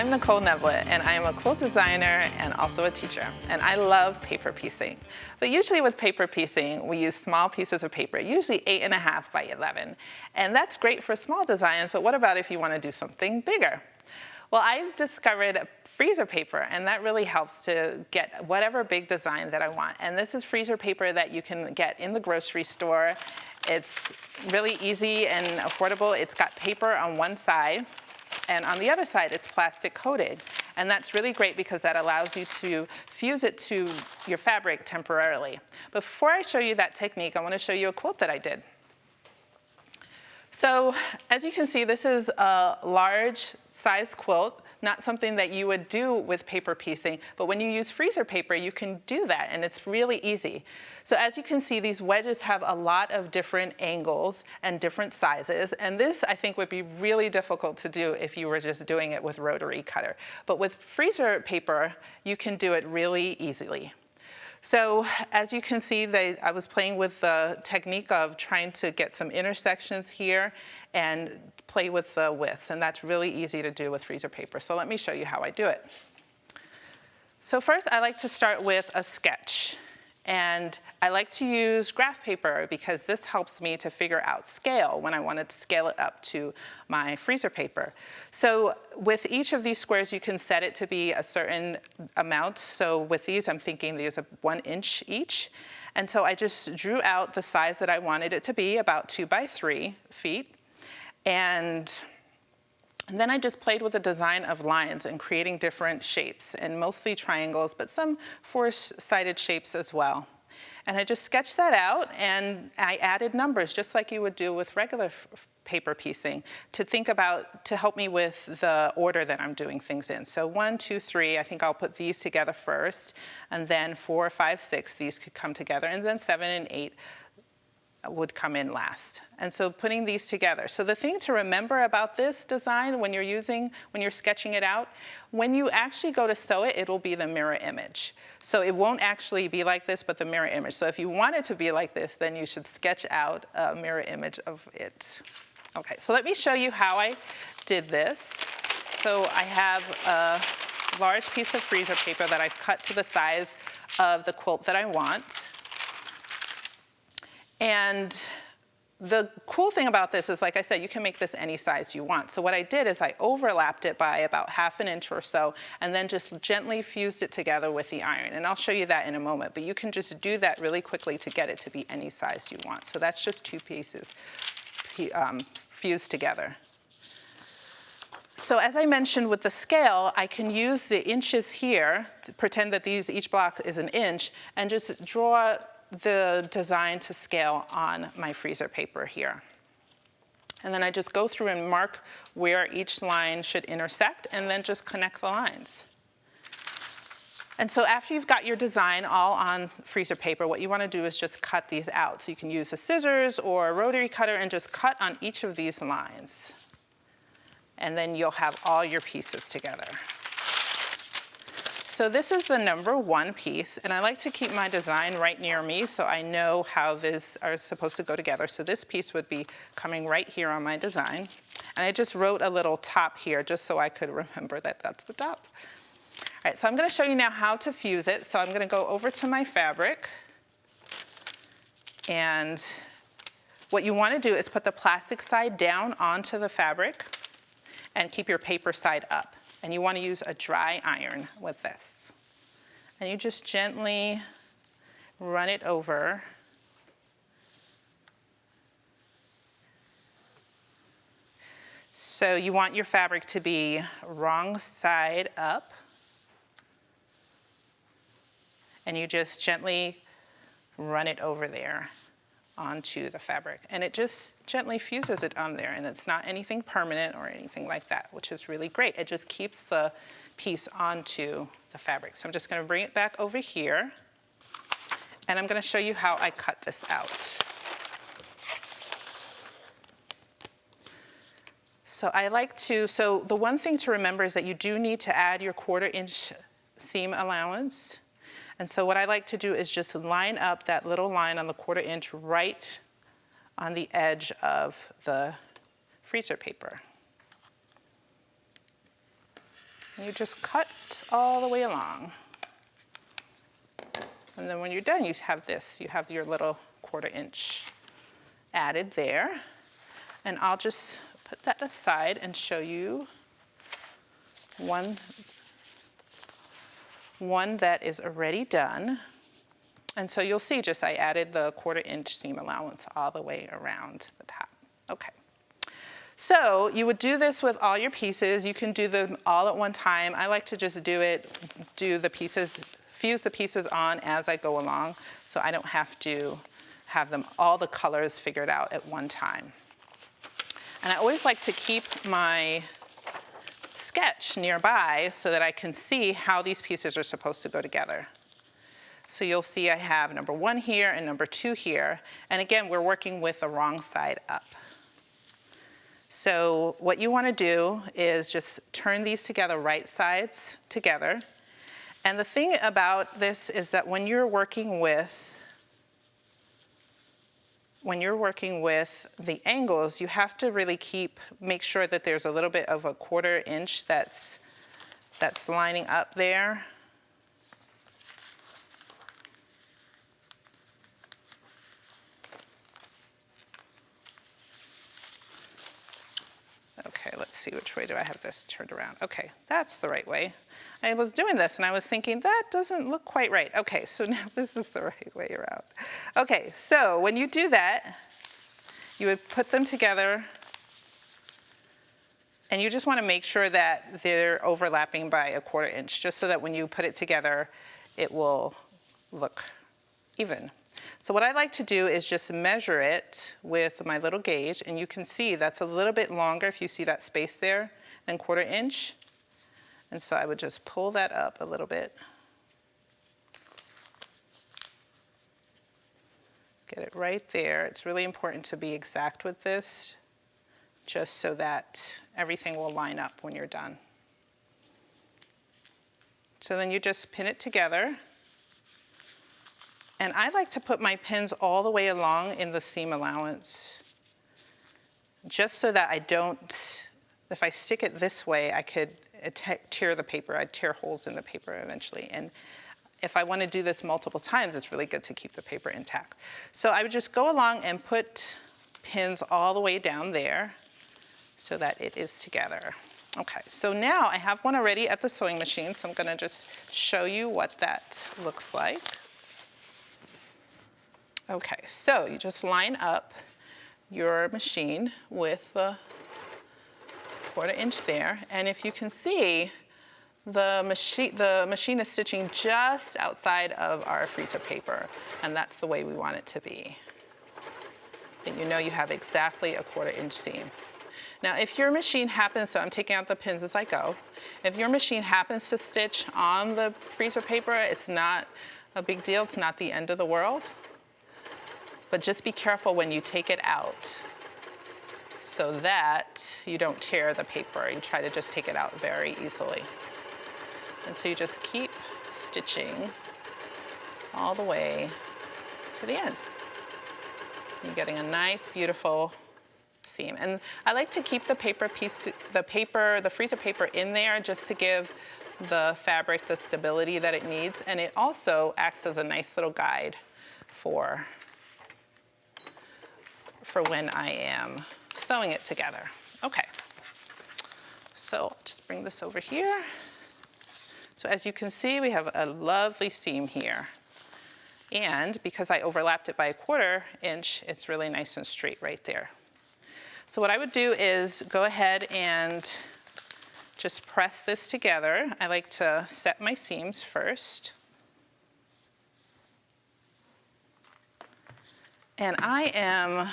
I'm Nicole Neblett, and I am a quilt designer and also a teacher, and I love paper piecing. But usually with paper piecing, we use small pieces of paper, usually 8.5 by 11. And that's great for small designs, but what about if you want to do something bigger? Well, I've discovered freezer paper, and that really helps to get whatever big design that I want. And this is freezer paper that you can get in the grocery store. It's really easy and affordable. It's got paper on one side, and on the other side, it's plastic coated. And that's really great because that allows you to fuse it to your fabric temporarily. Before I show you that technique, I want to show you a quilt that I did. So as you can see, this is a large size quilt, not something that you would do with paper piecing, but when you use freezer paper, you can do that, and it's really easy. So as you can see, these wedges have a lot of different angles and different sizes, and this, I think, would be really difficult to do if you were just doing it with rotary cutter. But with freezer paper, you can do it really easily. So as you can see, I was playing with the technique of trying to get some intersections here and play with the widths, and that's really easy to do with freezer paper. So let me show you how I do it. So first, I like to start with a sketch. And I like to use graph paper because this helps me to figure out scale when I want to scale it up to my freezer paper. So with each of these squares, you can set it to be a certain amount. So with these, I'm thinking these are 1 inch each. And so I just drew out the size that I wanted it to be, about 2 by 3 feet. And then I just played with the design of lines and creating different shapes, and mostly triangles, but some 4-sided shapes as well. And I just sketched that out, and I added numbers, just like you would do with regular paper piecing, to help me with the order that I'm doing things in. So 1, 2, 3, I think I'll put these together first, and then 4, 5, 6, these could come together, and then 7 and 8 would come in last. And so putting these together. So the thing to remember about this design when you're sketching it out, when you actually go to sew it, it'll be the mirror image. So it won't actually be like this, but the mirror image. So if you want it to be like this, then you should sketch out a mirror image of it. Okay, so let me show you how I did this. So I have a large piece of freezer paper that I've cut to the size of the quilt that I want. And the cool thing about this is, like I said, you can make this any size you want. So what I did is I overlapped it by about 1/2 inch or so, and then just gently fused it together with the iron. And I'll show you that in a moment, but you can just do that really quickly to get it to be any size you want. So that's just 2 pieces fused together. So as I mentioned with the scale, I can use the inches here, to pretend that each block is 1 inch, and just draw the design to scale on my freezer paper here. And then I just go through and mark where each line should intersect, and then just connect the lines. And so after you've got your design all on freezer paper, what you want to do is just cut these out. So you can use a scissors or a rotary cutter and just cut on each of these lines. And then you'll have all your pieces together. So this is the number 1 piece, and I like to keep my design right near me so I know how these are supposed to go together. So this piece would be coming right here on my design. And I just wrote a little top here just so I could remember that that's the top. All right, so I'm going to show you now how to fuse it. So I'm going to go over to my fabric. And what you want to do is put the plastic side down onto the fabric and keep your paper side up. And you want to use a dry iron with this. And you just gently run it over. So you want your fabric to be wrong side up. And you just gently run it over there onto the fabric. And it just gently fuses it on there, and it's not anything permanent or anything like that, which is really great. It just keeps the piece onto the fabric. So I'm just going to bring it back over here, and I'm going to show you how I cut this out. So the one thing to remember is that you do need to add your 1/4 inch seam allowance. And so what I like to do is just line up that little line on the 1/4 inch right on the edge of the freezer paper. You just cut all the way along. And then when you're done, you have this. You have your little 1/4 inch added there. And I'll just put that aside and show you one that is already done. And so you'll see just I added the 1/4 inch seam allowance all the way around the top. Okay. So you would do this with all your pieces. You can do them all at one time. I like to just fuse the pieces on as I go along, so I don't have to have all the colors figured out at one time. And I always like to keep my sketch nearby so that I can see how these pieces are supposed to go together. So you'll see I have number 1 here and number 2 here. And again, we're working with the wrong side up. So what you want to do is just turn these together, right sides together. And the thing about this is that when you're working with the angles, you have to really make sure that there's a little bit of a 1/4 inch that's lining up there. Okay, let's see, which way do I have this turned around? Okay, that's the right way. I was doing this and I was thinking, that doesn't look quite right. Okay, so now this is the right way around. Okay, so when you do that, you would put them together and you just want to make sure that they're overlapping by a 1/4 inch, just so that when you put it together, it will look even. So what I like to do is just measure it with my little gauge, and you can see that's a little bit longer if you see that space there than 1/4 inch. And so I would just pull that up a little bit. Get it right there. It's really important to be exact with this, just so that everything will line up when you're done. So then you just pin it together. And I like to put my pins all the way along in the seam allowance, just so that I don't, if I stick it this way, I could tear the paper. I'd tear holes in the paper eventually. And if I want to do this multiple times, it's really good to keep the paper intact. So I would just go along and put pins all the way down there so that it is together. Okay, so now I have one already at the sewing machine, so I'm going to just show you what that looks like. Okay, so you just line up your machine with the 1/4 inch there, and if you can see, the machine is stitching just outside of our freezer paper, and that's the way we want it to be. And you know you have exactly a 1/4 inch seam. Now, if your machine happens, so I'm taking out the pins as I go, if your machine happens to stitch on the freezer paper, it's not a big deal, it's not the end of the world. But just be careful when you take it out so that you don't tear the paper. You try to just take it out very easily. And so you just keep stitching all the way to the end. You're getting a nice, beautiful seam. And I like to keep the freezer paper in there just to give the fabric the stability that it needs. And it also acts as a nice little guide for when I am sewing it together. Okay, so I'll just bring this over here. So as you can see, we have a lovely seam here. And because I overlapped it by a 1/4 inch, it's really nice and straight right there. So what I would do is go ahead and just press this together. I like to set my seams first. And I am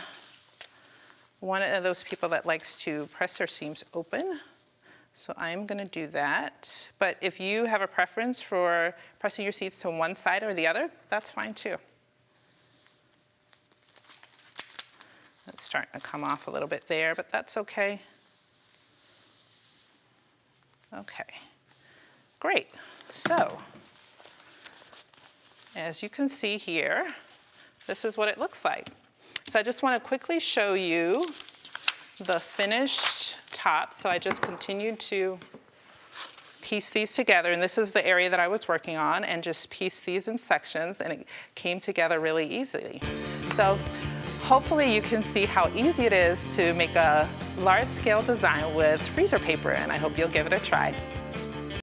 one of those people that likes to press their seams open. So I'm going to do that. But if you have a preference for pressing your seams to one side or the other, that's fine too. It's starting to come off a little bit there, but that's okay. Okay, great. So, as you can see here, this is what it looks like. So I just want to quickly show you the finished top. So I just continued to piece these together, and this is the area that I was working on, and just piece these in sections, and it came together really easily. So hopefully you can see how easy it is to make a large-scale design with freezer paper, and I hope you'll give it a try.